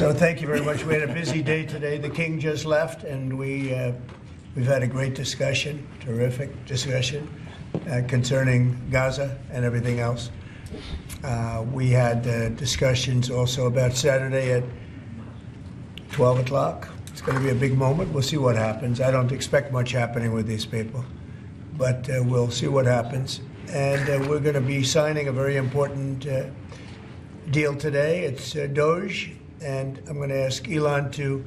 So thank you very much. We had a busy day today. The king just left, and we've had a great discussion, terrific discussion concerning Gaza and everything else. We had discussions also about Saturday at 12 o'clock. It's going to be a big moment. We'll see what happens. I don't expect much happening with these people, but we'll see what happens. And we're going to be signing a very important deal today. It's Doge, and I'm going to ask Elon to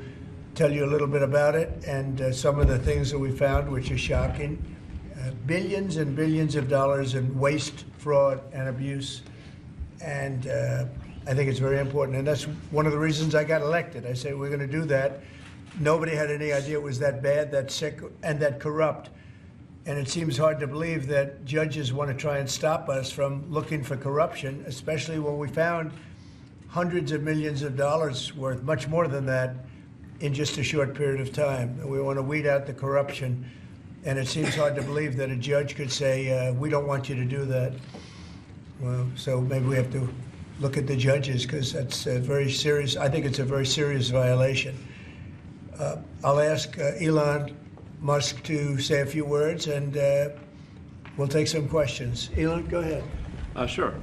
tell you a little bit about it and some of the things that we found, which are shocking. Billions and billions of dollars in waste, fraud, and abuse. And I think it's very important. And that's one of the reasons I got elected. I said, we're going to do that. Nobody had any idea it was that bad, that sick, and that corrupt. And it seems hard to believe that judges want to try and stop us from looking for corruption, especially when we found hundreds of millions of dollars worth, much more than that, in just a short period of time. And we want to weed out the corruption. And it seems hard to believe that a judge could say, we don't want you to do that. Well, so maybe we have to look at the judges, because that's a very serious, I think it's a very serious violation. I'll ask Elon Musk to say a few words, and we'll take some questions. Elon, go ahead. Sure.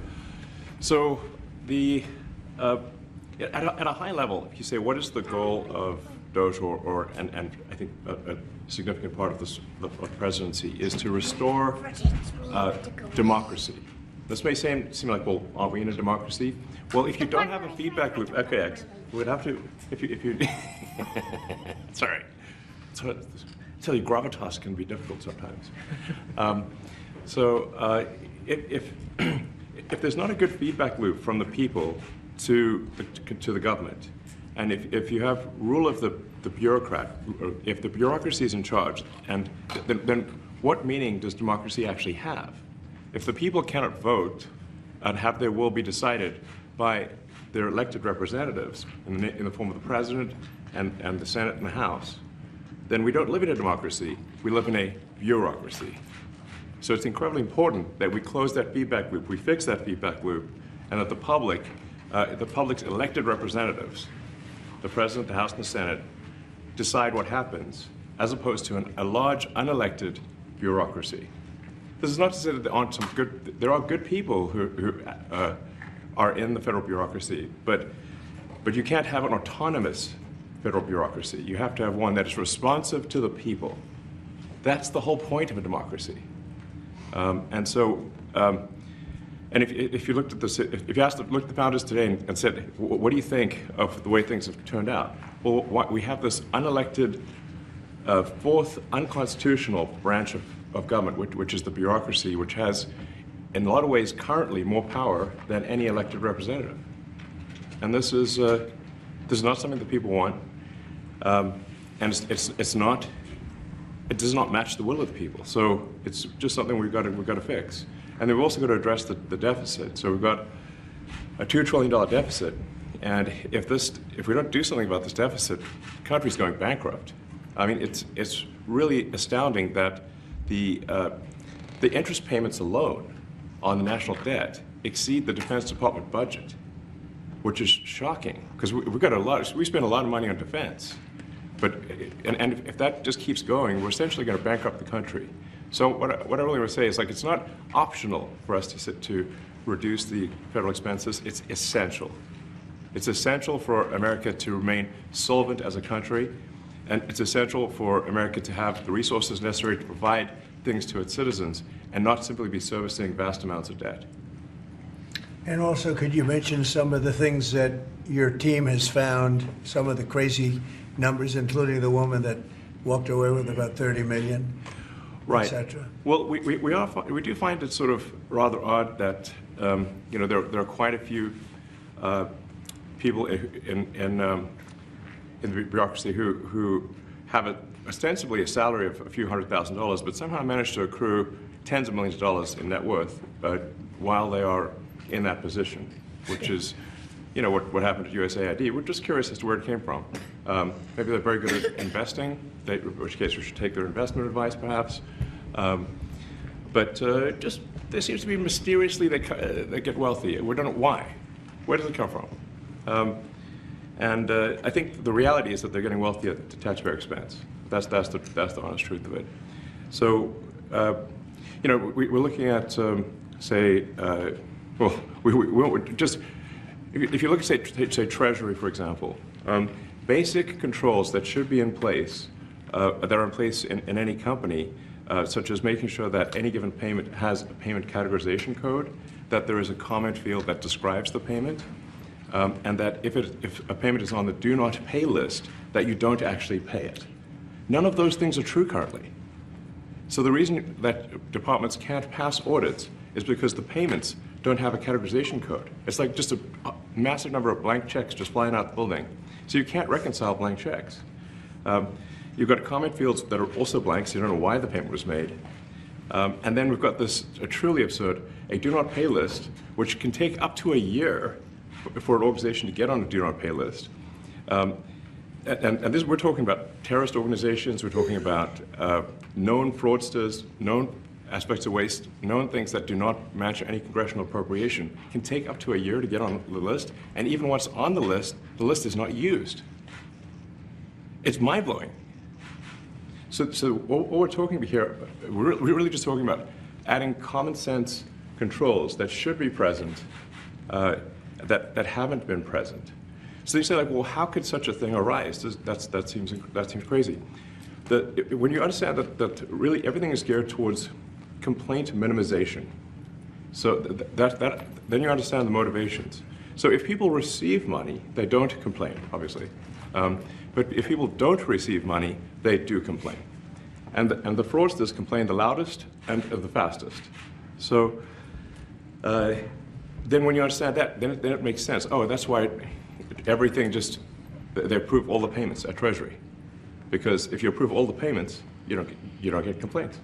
So at a high level, if you say, what is the goal of Doge, and I think a significant part of the presidency is to restore democracy. This may seem like, well, aren't we in a democracy? Well, if you don't have a feedback loop, okay, we would have to, if you sorry. So, tell you, gravitas can be difficult sometimes. If there's not a good feedback loop from the people to the government, and if you have rule of the bureaucrat, if the bureaucracy is in charge, and then what meaning does democracy actually have? If the people cannot vote and have their will be decided by their elected representatives in the form of the president and the Senate and the House, then we don't live in a democracy, we live in a bureaucracy. So it's incredibly important that we close that feedback loop, we fix that feedback loop, and that the public's elected representatives, the president, the House, and the Senate, decide what happens, as opposed to a large unelected bureaucracy. This is not to say that there are good people who are in the federal bureaucracy, but you can't have an autonomous federal bureaucracy. You have to have one that is responsive to the people. That's the whole point of a democracy. And if you looked at this, if you looked at the founders today and said, what do you think of the way things have turned out? Well, we have this unelected, fourth unconstitutional branch of government, which is the bureaucracy, which has, in a lot of ways, currently more power than any elected representative. And this is not something that people want, and it does not match the will of the people. So it's just something we've got to fix. And then we've also got to address the deficit. So we've got a $2 trillion deficit, and if we don't do something about this deficit, the country's going bankrupt. I mean, it's really astounding that the interest payments alone on the national debt exceed the Defense Department budget, which is shocking, because we spend a lot of money on defense. And if that just keeps going, we're essentially going to bankrupt the country. So what I really want to say is, like, it's not optional for us to reduce the federal expenses. It's essential. It's essential for America to remain solvent as a country, and it's essential for America to have the resources necessary to provide things to its citizens and not simply be servicing vast amounts of debt. And also, could you mention some of the things that your team has found, some of the crazy numbers, including the woman that walked away with about 30 million, right, etc.? Well, we do find it sort of rather odd that there are quite a few people in the bureaucracy who have ostensibly a salary of a few $100,000, but somehow manage to accrue tens of millions of dollars in net worth while they are in that position, which is, what happened at USAID. We're just curious as to where it came from. Maybe they're very good at investing, in which case we should take their investment advice, perhaps. But there seems to be mysteriously they get wealthy. We don't know why. Where does it come from? And I think the reality is that they're getting wealthy at the taxpayer expense. That's the honest truth of it. So, we're looking at, if you look at, say, Treasury, for example, basic controls that should be in place, that are in place in any company, such as making sure that any given payment has a payment categorization code, that there is a comment field that describes the payment, and that if a payment is on the do not pay list, that you don't actually pay it. None of those things are true currently. So the reason that departments can't pass audits is because the payments don't have a categorization code. It's like just a massive number of blank checks just flying out the building. So you can't reconcile blank checks. You've got comment fields that are also blank, so you don't know why the payment was made. And then we've got this truly absurd, a do not pay list, which can take up to a year for an organization to get on a do not pay list. And this, we're talking about terrorist organizations, we're talking about known fraudsters, known aspects of waste, known things that do not match any congressional appropriation, can take up to a year to get on the list, and even once on the list is not used. It's mind-blowing. So what we're talking about here, we're really just talking about adding common sense controls that should be present, that haven't been present. So you say, like, well, how could such a thing arise? That seems crazy. When you understand that really everything is geared towards complaint minimization, so then you understand the motivations. So if people receive money, they don't complain, obviously. But if people don't receive money, they do complain. And the fraudsters complain the loudest and the fastest. So then when you understand that, then it makes sense. Oh, that's why everything they approve all the payments at Treasury. Because if you approve all the payments, you don't get complaints.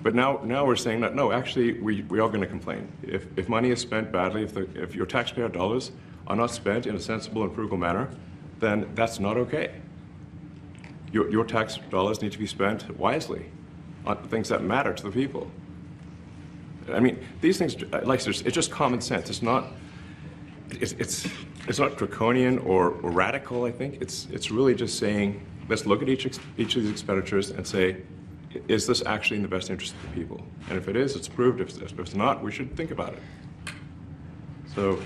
But now we're saying that, no, actually, we are going to complain. If money is spent badly, if your taxpayer dollars are not spent in a sensible and frugal manner, then that's not okay. Your tax dollars need to be spent wisely on things that matter to the people. I mean, these things, like, it's just common sense. It's not draconian or radical, I think. It's really just saying, let's look at each of these expenditures and say, is this actually in the best interest of the people? And if it is, it's approved. If it's not, we should think about it. So,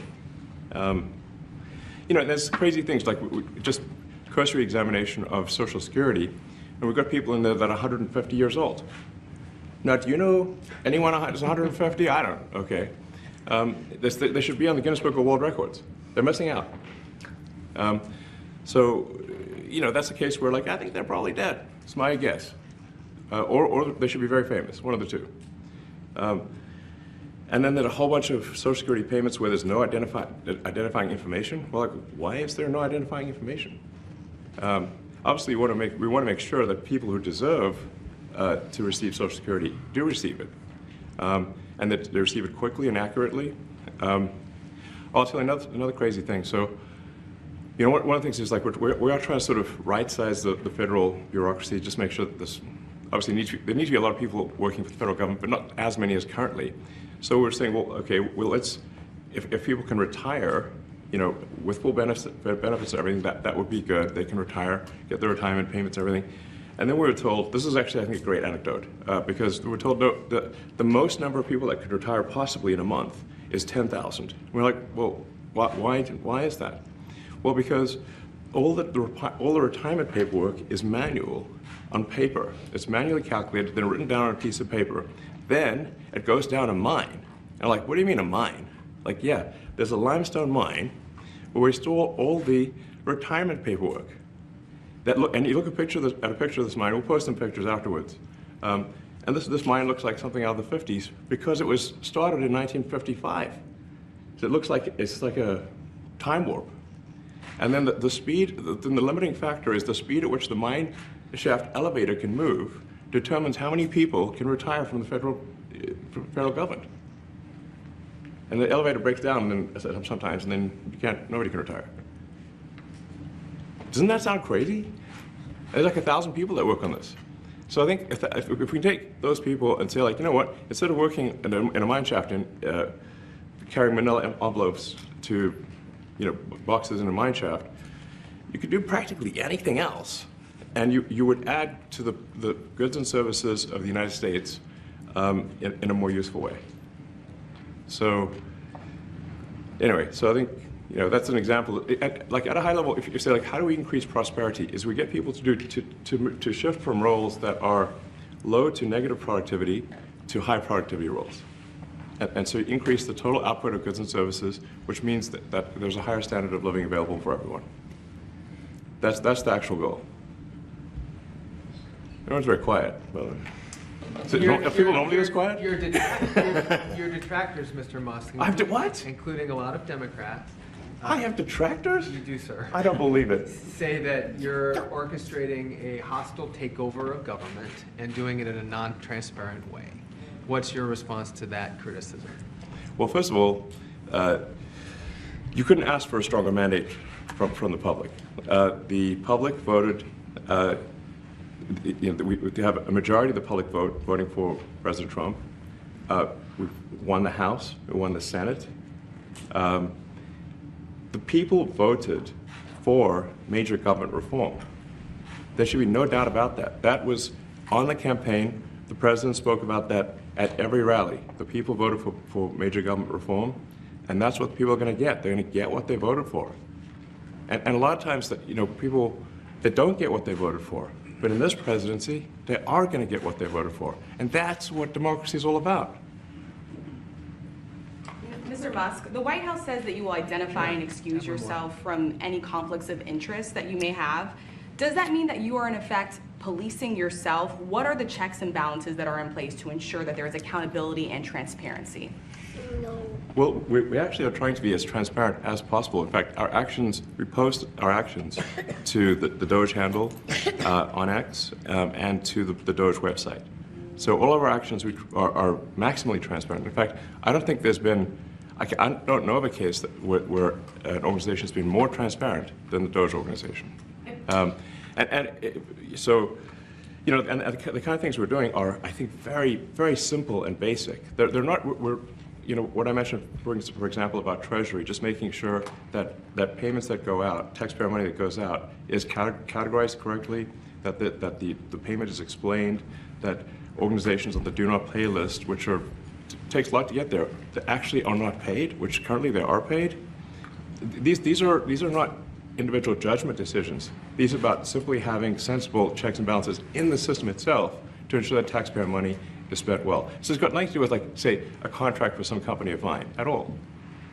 there's crazy things like just cursory examination of Social Security, and we've got people in there that are 150 years old. Now, do you know anyone who's 150? I don't. Okay. They should be on the Guinness Book of World Records. They're missing out. So, that's a case where, like, I think they're probably dead. It's my guess. Or they should be very famous, one of the two. And then there's a whole bunch of Social Security payments where there's no identifying information. Well, like, why is there no identifying information? Obviously, we want to make sure that people who deserve to receive Social Security do receive it, and that they receive it quickly and accurately. I'll tell you another crazy thing. So, one of the things is, like, we are trying to sort of right-size the federal bureaucracy, just make sure that this, obviously there need to be a lot of people working for the federal government, but not as many as currently. So we're saying, well, okay, well, if people can retire, with full benefits and everything, that would be good. They can retire, get their retirement payments, everything. And then we were told, this is actually, I think, a great anecdote, because we were told, no, the most number of people that could retire possibly in a month is 10,000. We're like, well, why is that? Well, because all the retirement paperwork is manual on paper. It's manually calculated, then written down on a piece of paper. Then it goes down a mine. And I'm like, what do you mean a mine? Like, yeah, there's a limestone mine where we store all the retirement paperwork. And you look at a picture of this mine. We'll post some pictures afterwards. And this mine looks like something out of the 50s because it was started in 1955. So it looks like it's like a time warp. And then the speed, the limiting factor is the speed at which the mine shaft elevator can move determines how many people can retire from the federal government. And the elevator breaks down sometimes, and then nobody can retire. Doesn't that sound crazy? There's like 1,000 people that work on this. So I think if we can take those people and say, like, you know what, instead of working in a mine shaft and carrying manila envelopes to boxes in a mine shaft. You could do practically anything else, and you would add to the goods and services of the United States in a more useful way. So anyway, so I think that's an example. Like at a high level, if you say like, how do we increase prosperity? Is we get people to shift from roles that are low to negative productivity to high productivity roles. And so you increase the total output of goods and services, which means that there's a higher standard of living available for everyone. That's the actual goal. Everyone's very quiet. So are people normally this quiet? Your detractors, Mr. Musk. What? Including a lot of Democrats. I have detractors? You do, sir. I don't believe it. Say that you're orchestrating a hostile takeover of government and doing it in a non-transparent way. What's your response to that criticism? Well, first of all, you couldn't ask for a stronger mandate from the public. The public voted, we have a majority of the public voting for President Trump. We won the House, we won the Senate. The people voted for major government reform. There should be no doubt about that. That was on the campaign. The president spoke about that at every rally. The people voted for major government reform, and that's what people are going to get. They're going to get what they voted for. And a lot of times, people that don't get what they voted for, but in this presidency, they are going to get what they voted for. And that's what democracy is all about. Mr. Musk, the White House says that you will identify and excuse yourself from any conflicts of interest that you may have. Does that mean that you are in effect policing yourself? What are the checks and balances that are in place to ensure that there is accountability and transparency? Well, we actually are trying to be as transparent as possible. In fact, we post our actions to the Doge handle on X and to the Doge website. So all of our actions are maximally transparent. In fact, I don't think there's been, I don't know of a case where an organization has been more transparent than the Doge organization. So, and the kind of things we're doing are, I think, very, very simple and basic. They're not, what I mentioned, for example, about Treasury, just making sure that payments that go out, taxpayer money that goes out, is categorized correctly, that the payment is explained, that organizations on the do not pay list, which takes a lot to get there, that actually are not paid, which currently they are paid. These are not individual judgment decisions. These are about simply having sensible checks and balances in the system itself to ensure that taxpayer money is spent well. So it's got nothing to do with, like, say, a contract with some company of mine at all.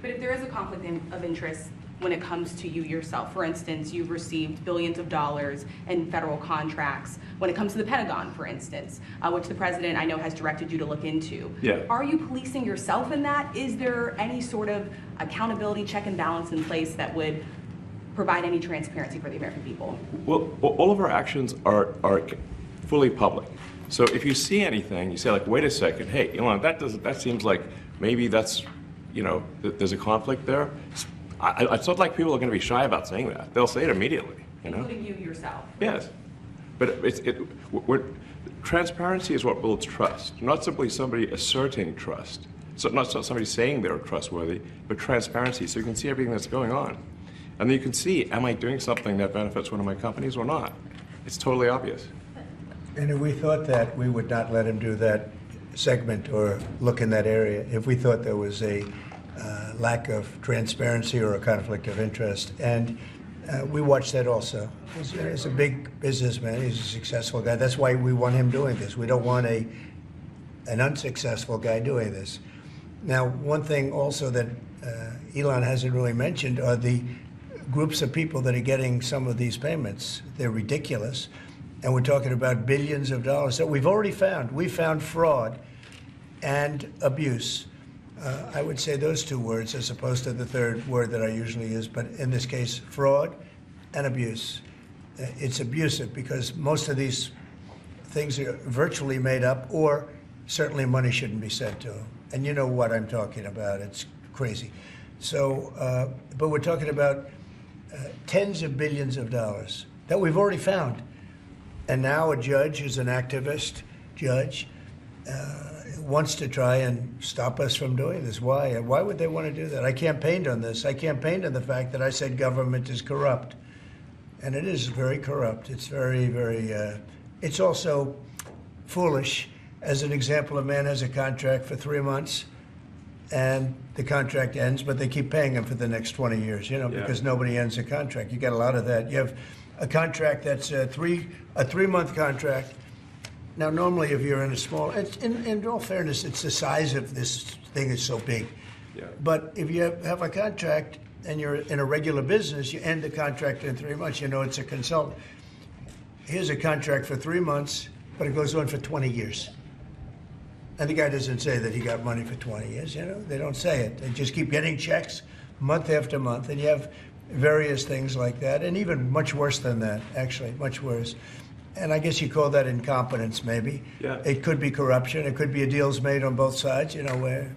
But if there is a conflict of interest when it comes to you yourself, for instance, you've received billions of dollars in federal contracts when it comes to the Pentagon, for instance, which the president, I know, has directed you to look into. Yeah. Are you policing yourself in that? Is there any sort of accountability check and balance in place that would provide any transparency for the American people? Well, all of our actions are fully public. So if you see anything, you say, like, wait a second, hey, Elon, that seems like maybe that's, there's a conflict there. It's not like people are going to be shy about saying that. They'll say it immediately. Including you yourself. Yes, but transparency is what builds trust, not simply somebody asserting trust. So not somebody saying they're trustworthy, but transparency, so you can see everything that's going on. And then you can see, am I doing something that benefits one of my companies or not? It's totally obvious. And if we thought that, we would not let him do that segment or look in that area if we thought there was a lack of transparency or a conflict of interest. And we watch that also. He's a big businessman. He's a successful guy. That's why we want him doing this. We don't want an unsuccessful guy doing this. Now, one thing also that Elon hasn't really mentioned are the groups of people that are getting some of these payments. They're ridiculous. And we're talking about billions of dollars that we've already found. We found fraud and abuse. I would say those two words as opposed to the third word that I usually use, but in this case, fraud and abuse. It's abusive because most of these things are virtually made up, or certainly money shouldn't be sent to them. And you know what I'm talking about. It's crazy. So, but we're talking about tens of billions of dollars that we've already found. And now a judge who's an activist judge wants to try and stop us from doing this. Why? Why would they want to do that? I campaigned on this. I campaigned on the fact that I said government is corrupt. And it is very corrupt. It's very, very, it's also foolish. As an example, a man has a contract for 3 months and the contract ends, but they keep paying him for the next 20 years, because nobody ends a contract. You got a lot of that. You have a contract that's a 3-month contract. Now, normally, if you're in a small, in all fairness, it's the size of this thing is so big. Yeah. But if you have a contract and you're in a regular business, you end the contract in 3 months. It's a consultant. Here's a contract for 3 months, but it goes on for 20 years. And the guy doesn't say that he got money for 20 years, They don't say it. They just keep getting checks month after month. And you have various things like that, and even much worse than that, actually, much worse. And I guess you call that incompetence, maybe. Yeah. It could be corruption. It could be a deal's made on both sides, where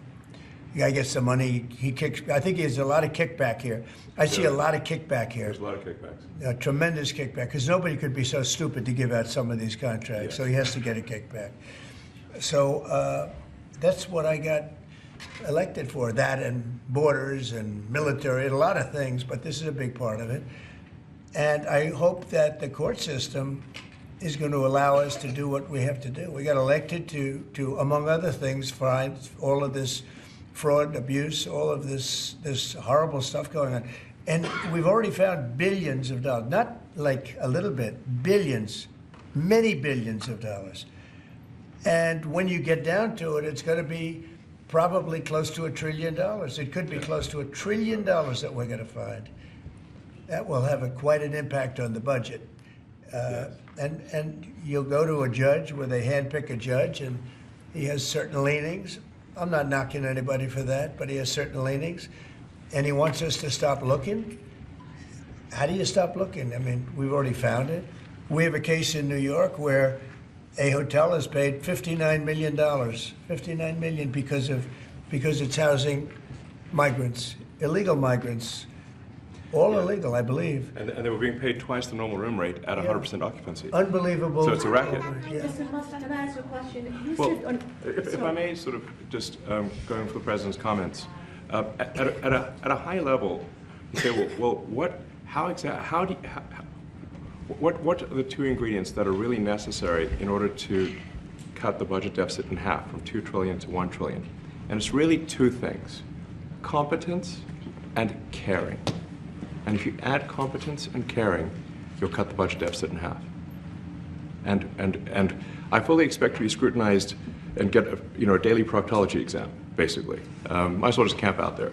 the guy gets the money, he kicks. I think there's a lot of kickback here. I see a lot of kickback here. There's a lot of kickbacks. A tremendous kickback, because nobody could be so stupid to give out some of these contracts. Yes. So he has to get a kickback. So that's what I got elected for, that and borders and military and a lot of things, but this is a big part of it. And I hope that the court system is going to allow us to do what we have to do. We got elected to among other things, find all of this fraud, abuse, all of this horrible stuff going on. And we've already found billions of dollars, not like a little bit, billions, many billions of dollars. And when you get down to it, it's going to be probably close to $1 trillion. It could be close to $1 trillion that we're going to find. That will have quite an impact on the budget. And you'll go to a judge where they handpick a judge, and he has certain leanings. I'm not knocking anybody for that, but he has certain leanings, and he wants us to stop looking. How do you stop looking? I mean, we've already found it. We have a case in New York where a hotel has paid $59 million, $59 million because it's housing migrants, illegal migrants. All illegal, I believe. And they were being paid twice the normal room rate at 100% occupancy. Unbelievable. So it's a racket. Yeah. Mr. Musk, can I ask you a question? You Well, said if I may sort of just going for the president's comments, at a high level, you say, well, what are the two ingredients that are really necessary in order to cut the budget deficit in half from 2 trillion to 1 trillion? And it's really two things: competence and caring. And if you add competence and caring, you'll cut the budget deficit in half. And I fully expect to be scrutinized and get a daily proctology exam, basically. Might as well just camp out there.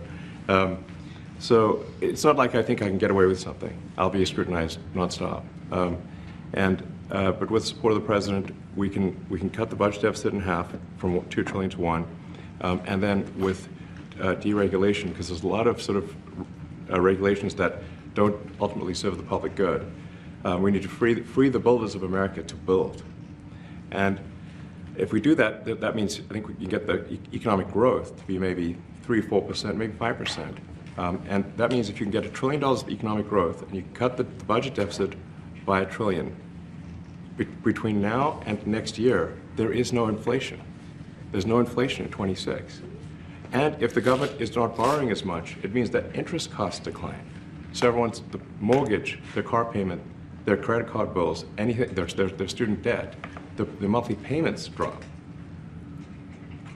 So it's not like I think I can get away with something. I'll be scrutinized nonstop. But with the support of the president, we can cut the budget deficit in half from 2 trillion to 1, and then with deregulation, because there's a lot of sort of regulations that don't ultimately serve the public good. We need to free the builders of America to build. And if we do that, that means I think we can get the economic growth to be maybe 3-4%, maybe 5%. And that means if you can get $1 trillion of economic growth and you cut the budget deficit by $1 trillion, between now and next year, there is no inflation. There's no inflation in 26. And if the government is not borrowing as much, it means that interest costs decline. So the mortgage, their car payment, their credit card bills, anything, their student debt, the monthly payments drop.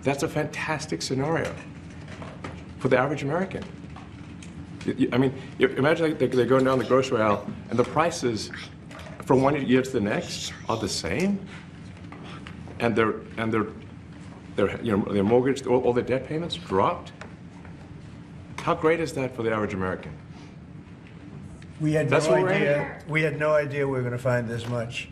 That's a fantastic scenario for the average American. I mean, imagine they're going down the grocery aisle and the prices from one year to the next are the same, and their mortgage, all their debt payments dropped. How great is that for the average American? We had That's no what we're idea. We had no idea we were going to find this much,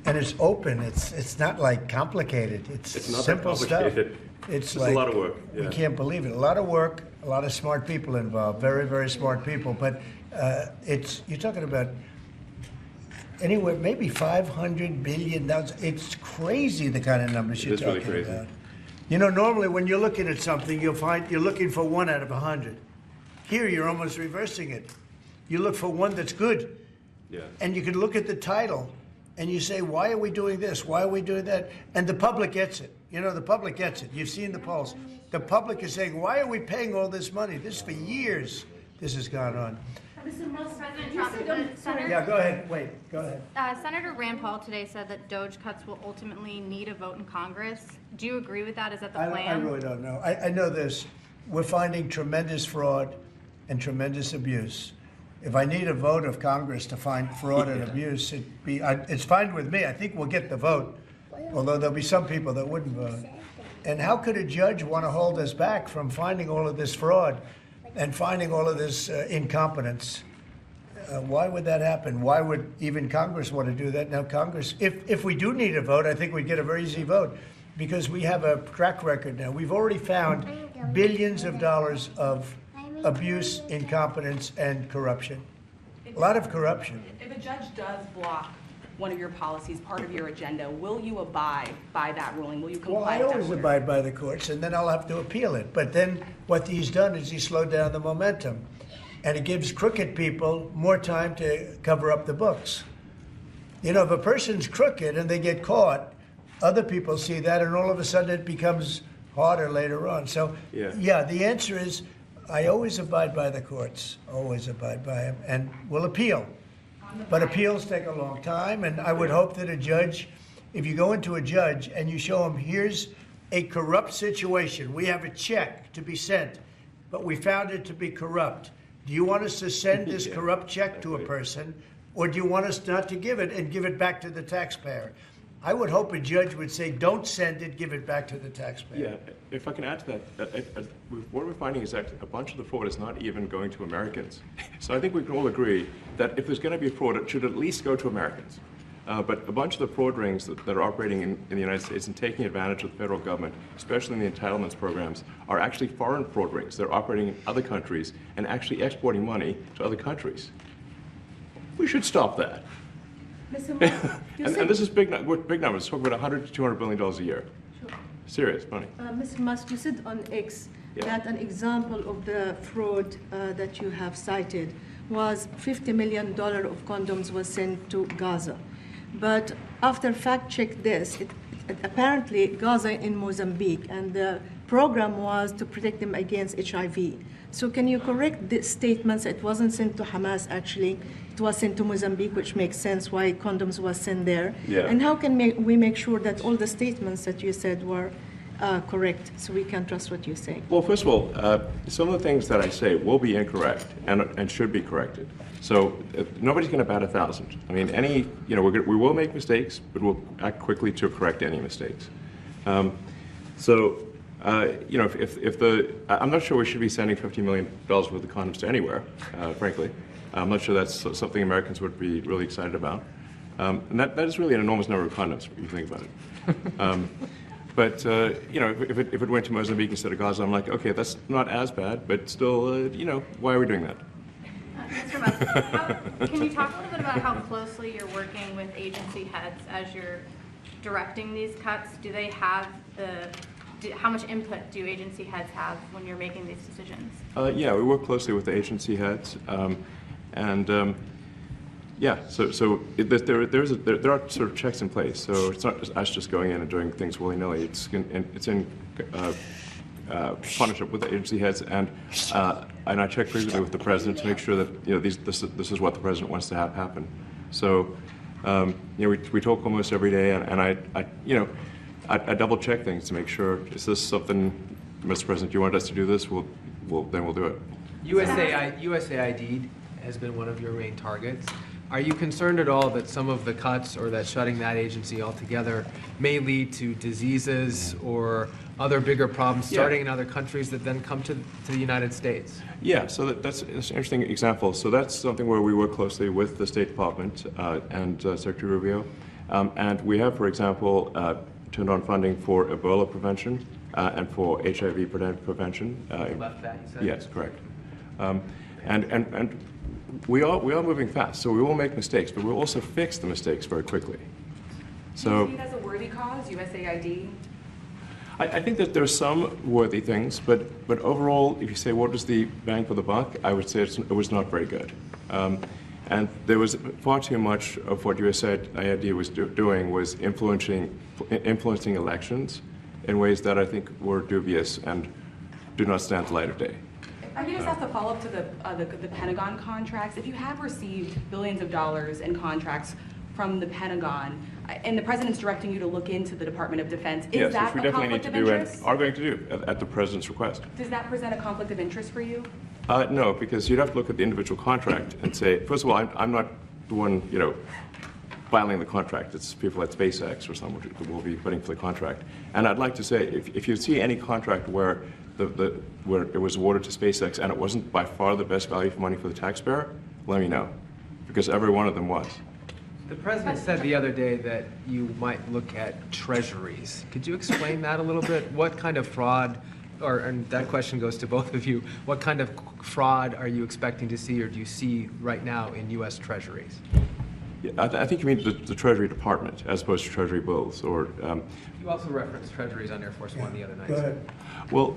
and it's open. It's not like complicated. It's not that simple stuff. complicated. It's a like lot of work. We Yeah. can't believe it. A lot of work. A lot of smart people involved. Very, very smart people. But you're talking about anywhere maybe $500 billion. It's crazy the kind of numbers you're It is really talking crazy. about. Normally when you're looking at something, you'll find you're looking for 1 out of 100. Here, you're almost reversing it. You look for one that's good. Yeah. And you can look at the title and you say, why are we doing this? Why are we doing that? And the public gets it. You know, the public gets it. You've seen the polls. The public is saying, why are we paying all this money? This for years, this has gone on. Mr. Musk, President you Trump, said but Senator, Yeah, go ahead. Wait, go ahead. Senator Rand Paul today said that Doge cuts will ultimately need a vote in Congress. Do you agree with that? Is that the I plan? really don't know. I know this. We're finding tremendous fraud and tremendous abuse. If I need a vote of Congress to find fraud and abuse, it's fine with me. I think we'll get the vote, although there'll be some people that wouldn't vote. And how could a judge want to hold us back from finding all of this fraud and finding all of this incompetence? Why would that happen? Why would even Congress want to do that? Now, Congress, if we do need a vote, I think we'd get a very easy vote because we have a track record now. We've already found billions of dollars of abuse, incompetence, and corruption. A lot of corruption. If a judge does block one of your policies, part of your agenda, will you abide by that ruling? Will you comply Well, I with that always order? abide by the courts, and then I'll have to appeal it. But then what he's done is he slowed down the momentum. And it gives crooked people more time to cover up the books. You know, if a person's crooked and they get caught, other people see that, and all of a sudden it becomes harder later on. So, yeah, the answer is I always abide by the courts, always abide by them, and will appeal. But appeals take a long time, and I would hope that a judge, if you go into a judge and you show him, here's a corrupt situation, we have a check to be sent, but we found it to be corrupt. Do you want us to send this corrupt check to a person, or do you want us not to give it and give it back to the taxpayer? I would hope a judge would say, don't send it, give it back to the taxpayer. Yeah, if I can add to that, what we're finding is that a bunch of the fraud is not even going to Americans. So I think we can all agree that if there's going to be fraud, it should at least go to Americans. But a bunch of the fraud rings that are operating in the United States and taking advantage of the federal government, especially in the entitlements programs, are actually foreign fraud rings. They're operating in other countries and actually exporting money to other countries. We should stop that. Mr. Musk, you And said, this is big numbers. We're talking about $100 to $200 billion a year. Serious money. Mr. Musk, you said on X Yeah. that an example of the fraud that you have cited was $50 million of condoms was sent to Gaza. But after fact check this, apparently Gaza in Mozambique, and the program was to protect them against HIV. So can you correct the statements? It wasn't sent to Hamas actually. It was sent to Mozambique, which makes sense why condoms was sent there. Yeah. And how can we make sure that all the statements that you said were correct, so we can trust what you say? Well, first of all, some of the things that I say will be incorrect and should be corrected. So nobody's going to bat 1,000. I mean, we will make mistakes, but we'll act quickly to correct any mistakes. I'm not sure we should be sending $50 million worth of condoms to anywhere, frankly. I'm not sure that's something Americans would be really excited about. And that is really an enormous number of condoms, if you think about it. If it went to Mozambique instead of Gaza, I'm like, okay, that's not as bad, but still, why are we doing that? Mr. Musk, can you talk a little bit about how closely you're working with agency heads as you're directing these cuts? Do they have how much input do agency heads have when you're making these decisions? Yeah, we work closely with the agency heads, there are sort of checks in place. So it's not just us just going in and doing things willy-nilly. It's in partnership with the agency heads, and I check frequently with the president to make sure that this is what the president wants to have happen. So we talk almost every day, and I double check things to make sure, is this something, Mr. President, you want us to do this? Then we'll do it. USAID has been one of your main targets. Are you concerned at all that some of the cuts or that shutting that agency altogether may lead to diseases or other bigger problems starting in other countries that then come to the United States? Yeah, so that's an interesting example. So that's something where we work closely with the State Department and Secretary Rubio. And we have, for example, turned on funding for Ebola prevention and for HIV prevention. You left that, you said? Yes, correct. And we are moving fast, so we will make mistakes, but we'll also fix the mistakes very quickly. So Do you see it as a worthy cause, USAID? I think that there are some worthy things, but overall, if you say what was the bang for the buck, I would say it was not very good. And there was far too much of what USAID was doing was influencing elections in ways that I think were dubious and do not stand the light of day. I can just ask a follow-up to the Pentagon contracts. If you have received billions of dollars in contracts from the Pentagon, and the president's directing you to look into the Department of Defense, is Yes, that which we a definitely need conflict to of do and interest? are going to do at the president's request. Does that present a conflict of interest for you? No, because you'd have to look at the individual contract and say, first of all, I'm not the one, filing the contract. It's people at SpaceX or someone who will be putting for the contract. And I'd like to say, if you see any contract where where it was awarded to SpaceX and it wasn't by far the best value for money for the taxpayer, let me know, because every one of them was. The president said the other day that you might look at treasuries. Could you explain that a little bit? What kind of fraud, and that question goes to both of you, what kind of fraud are you expecting to see or do you see right now in U.S. treasuries? Yeah, I think you mean the Treasury Department as opposed to Treasury bills, or. You also referenced treasuries on Air Force One the other night. Go ahead. Well,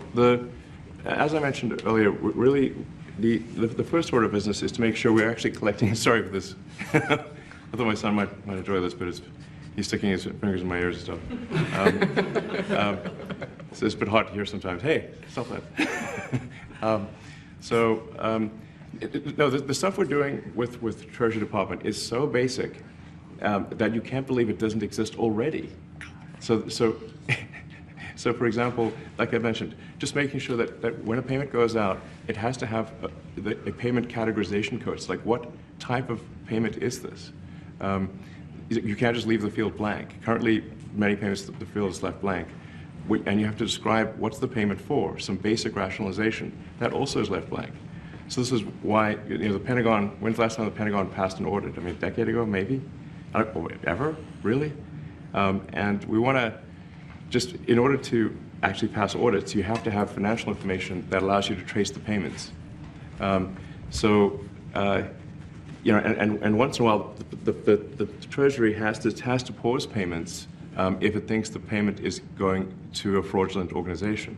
as I mentioned earlier, really the first order of business is to make sure we're actually collecting. Sorry for this. I thought my son might enjoy this, but he's sticking his fingers in my ears and stuff. So it's a bit hard to hear sometimes. Hey, stop that. No, the stuff we're doing with Treasury Department is so basic that you can't believe it doesn't exist already. So for example, like I mentioned, just making sure that when a payment goes out, it has to have a payment categorization code. It's like, what type of payment is this? You can't just leave the field blank. Currently, many payments, the field is left blank. And you have to describe what's the payment for, some basic rationalization. That also is left blank. So this is why, the Pentagon, when's the last time the Pentagon passed an audit? I mean, a decade ago, maybe? Ever? Really? And we want to just, in order to actually pass audits, you have to have financial information that allows you to trace the payments. And once in a while, the Treasury has to pause payments if it thinks the payment is going to a fraudulent organization.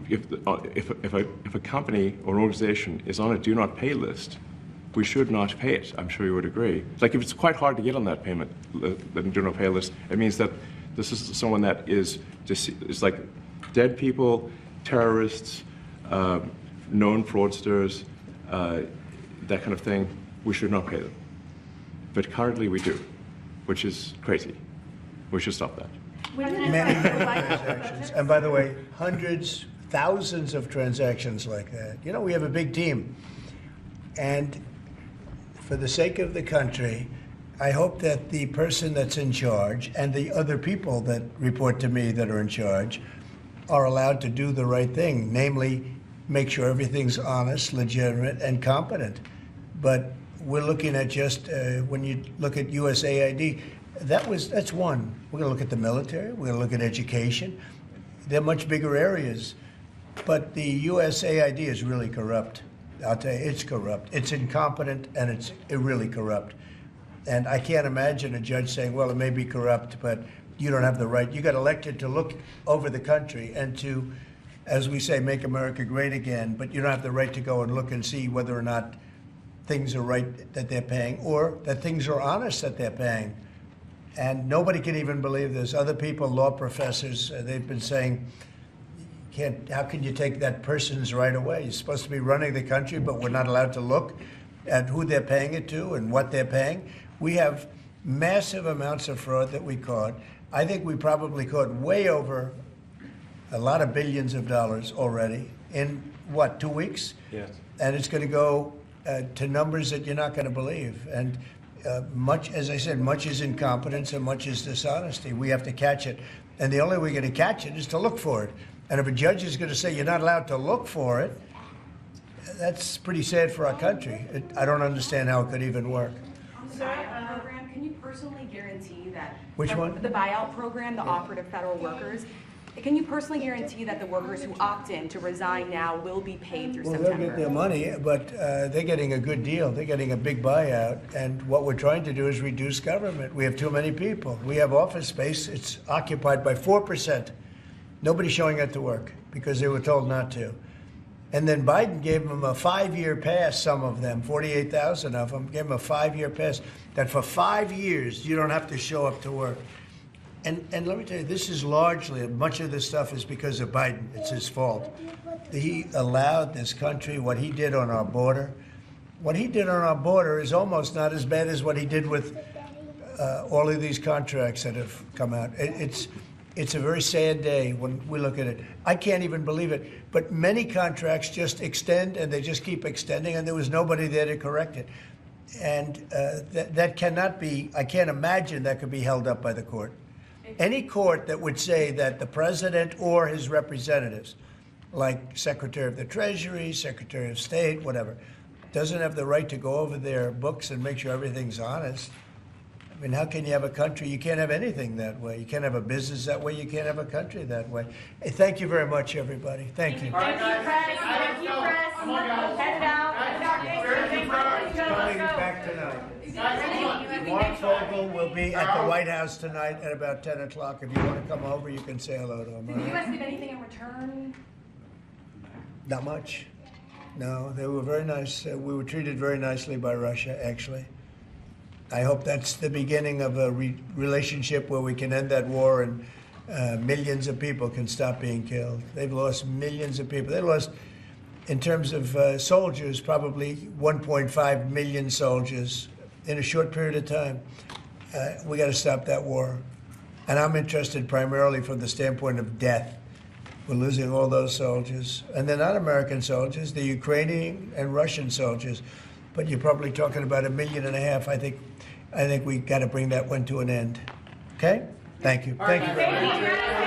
If a company or an organization is on a do not pay list, we should not pay it. I'm sure you would agree. Like, if it's quite hard to get on that payment, the do not pay list, it means that this is someone that is like dead people, terrorists, known fraudsters, that kind of thing. We should not pay them. But currently we do, which is crazy. We should stop that. Many transactions. And by the way, hundreds, thousands of transactions like that. We have a big team. And for the sake of the country, I hope that the person that's in charge and the other people that report to me that are in charge are allowed to do the right thing, namely make sure everything's honest, legitimate, and competent. But we're looking at just, when you look at USAID, that's one. We're going to look at the military. We're going to look at education. They're much bigger areas. But the USAID is really corrupt. I'll tell you, it's corrupt. It's incompetent, and it's really corrupt. And I can't imagine a judge saying, well, it may be corrupt, but you don't have the right. You got elected to look over the country and to, as we say, make America great again, but you don't have the right to go and look and see whether or not things are right that they're paying or that things are honest that they're paying. And nobody can even believe this. Other people, law professors, they've been saying, how can you take that person's right away? You're supposed to be running the country, but we're not allowed to look at who they're paying it to and what they're paying. We have massive amounts of fraud that we caught. I think we probably caught way over a lot of billions of dollars already in, 2 weeks? Yes. And it's going to go to numbers that you're not going to believe. And much, as I said, much is incompetence and much is dishonesty. We have to catch it. And the only way we're going to catch it is to look for it. And if a judge is going to say you're not allowed to look for it, that's pretty sad for our country. I don't understand how it could even work. On the buyout program, can you personally guarantee that? Which one? The buyout program, the offer to federal workers. Can you personally guarantee that the workers who opt in to resign now will be paid through September? They'll get their money, but they're getting a good deal. They're getting a big buyout. And what we're trying to do is reduce government. We have too many people. We have office space. It's occupied by 4%. Nobody's showing up to work because they were told not to. And then Biden gave them a 5-year pass, some of them, 48,000 of them, gave them a 5-year pass, that for 5 years you don't have to show up to work. And let me tell you, this is largely, much of this stuff is because of Biden. It's his fault. He allowed this country, what he did on our border. What he did on our border is almost not as bad as what he did with all of these contracts that have come out. It's a very sad day when we look at it. I can't even believe it. But many contracts just extend and they just keep extending, and there was nobody there to correct it. And that cannot be, I can't imagine that could be held up by the court. Any court that would say that the president or his representatives, like Secretary of the Treasury, Secretary of State, whatever, doesn't have the right to go over their books and make sure everything's honest. I mean, how can you have a country? You can't have anything that way. You can't have a business that way. You can't have a country that way. Hey, thank you very much, everybody. Thank you. Thank you, press. Thank you, press. Head out. Coming back tonight. Mark Vogel will be at the White House tonight at about 10 o'clock. If you want to come over, you can say hello to him. Did the U.S. give anything in return? Not much. No, they were very nice. We were treated very nicely by Russia, actually. I hope that's the beginning of a relationship where we can end that war and millions of people can stop being killed. They've lost millions of people. They lost, in terms of soldiers, probably 1.5 million soldiers in a short period of time. We got to stop that war. And I'm interested primarily from the standpoint of death. We're losing all those soldiers. And they're not American soldiers, they're Ukrainian and Russian soldiers. But you're probably talking about 1.5 million. I think we got to bring that one to an end. Okay? Thank you. Thank you very much.